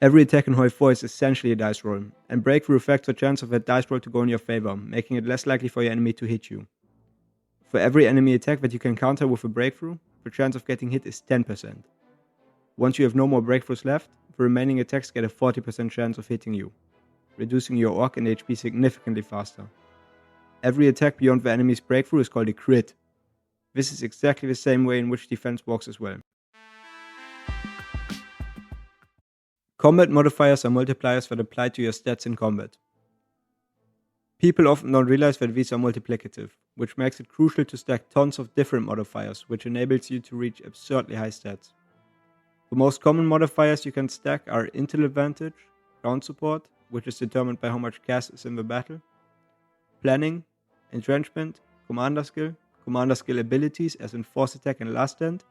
Every attack in Hoi4 is essentially a dice roll, and breakthrough affects the chance of that dice roll to go in your favor, making it less likely for your enemy to hit you. For every enemy attack that you can counter with a breakthrough, the chance of getting hit is 10%. Once you have no more breakthroughs left, the remaining attacks get a 40% chance of hitting you, reducing your orc and HP significantly faster. Every attack beyond the enemy's breakthrough is called a crit. This is exactly the same way in which defense works as well. Combat modifiers are multipliers that apply to your stats in combat. People often don't realize that these are multiplicative, which makes it crucial to stack tons of different modifiers, which enables you to reach absurdly high stats. The most common modifiers you can stack are Intel Advantage, Ground Support, which is determined by how much gas is in the battle, Planning, Entrenchment, Commander Skill abilities as in Force Attack and Last Stand,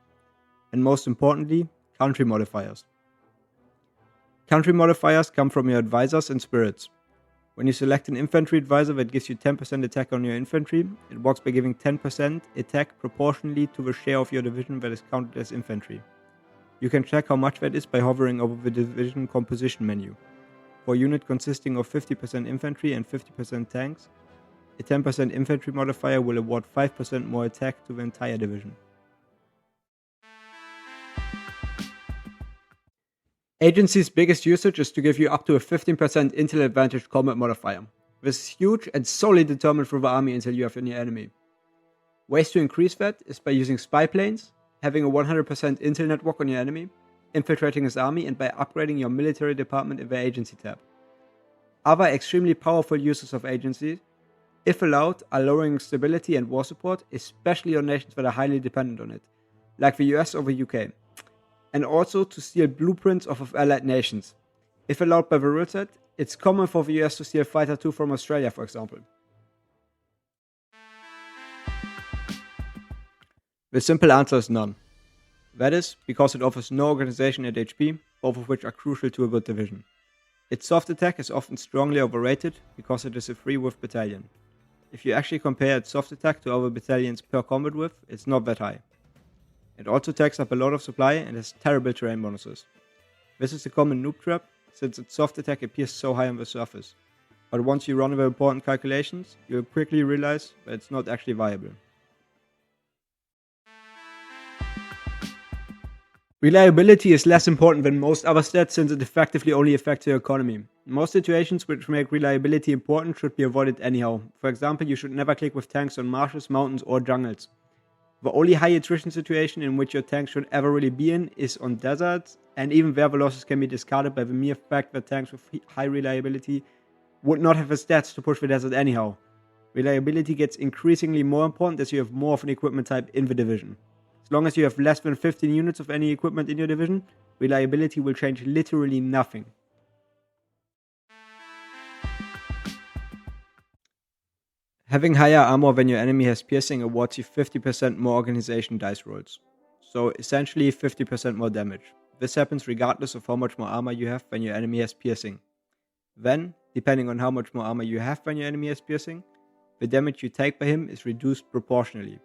and most importantly, Country modifiers. Country modifiers come from your advisors and spirits. When you select an infantry advisor that gives you 10% attack on your infantry, it works by giving 10% attack proportionally to the share of your division that is counted as infantry. You can check how much that is by hovering over the division composition menu. For a unit consisting of 50% infantry and 50% tanks, a 10% infantry modifier will award 5% more attack to the entire division. Agency's biggest usage is to give you up to a 15% Intel Advantage combat modifier. This is huge and solely determined through the army intel you have in your enemy. Ways to increase that is by using spy planes, having a 100% intel network on your enemy, infiltrating his army, and by upgrading your military department in the agency tab. Other extremely powerful uses of agency, if allowed, are lowering stability and war support, especially on nations that are highly dependent on it, like the US or the UK. And also to steal blueprints off of allied nations. If allowed by the rule set, it's common for the US to steal Fighter II from Australia, for example. The simple answer is none. That is, because it offers no organization and HP, both of which are crucial to a good division. Its soft attack is often strongly overrated because it is a free width battalion. If you actually compare its soft attack to other battalions per combat width, it's not that high. It also takes up a lot of supply and has terrible terrain bonuses. This is a common noob trap, since its soft attack appears so high on the surface. But once you run the important calculations, you'll quickly realize that it's not actually viable. Reliability is less important than most other stats since it effectively only affects your economy. Most situations which make reliability important should be avoided anyhow. For example, you should never click with tanks on marshes, mountains or jungles. The only high attrition situation in which your tank should ever really be in is on deserts, and even there the losses can be discarded by the mere fact that tanks with high reliability would not have the stats to push the desert anyhow. Reliability gets increasingly more important as you have more of an equipment type in the division. As long as you have less than 15 units of any equipment in your division, reliability will change literally nothing. Having higher armor than your enemy has piercing awards you 50% more organization dice rolls. So essentially 50% more damage. This happens regardless of how much more armor you have when your enemy has piercing. Then, depending on how much more armor you have when your enemy has piercing, the damage you take by him is reduced proportionally.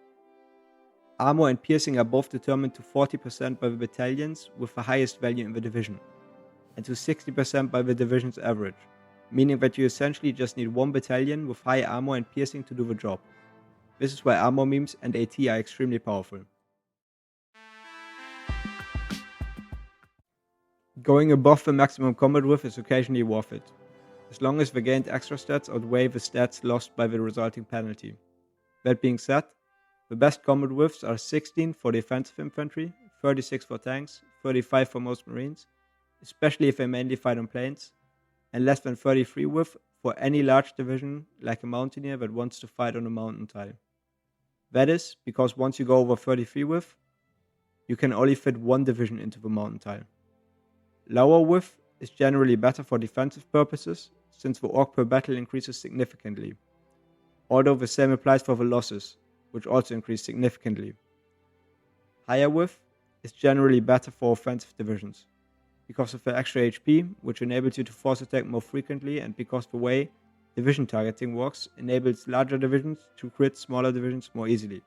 Armor and piercing are both determined to 40% by the battalions with the highest value in the division, and to 60% by the division's average, meaning that you essentially just need one battalion with high armor and piercing to do the job. This is why armor memes and AT are extremely powerful. Going above the maximum combat width is occasionally worth it, as long as the gained extra stats outweigh the stats lost by the resulting penalty. That being said, the best combat widths are 16 for defensive infantry, 36 for tanks, 35 for most marines, especially if they mainly fight on plains, and less than 33 width for any large division like a mountaineer that wants to fight on a mountain tile. That is because once you go over 33 width, you can only fit one division into the mountain tile. Lower width is generally better for defensive purposes since the orc per battle increases significantly, although the same applies for the losses, which also increase significantly. Higher width is generally better for offensive divisions, because of the extra HP, which enables you to force attack more frequently, and because the way division targeting works enables larger divisions to crit smaller divisions more easily.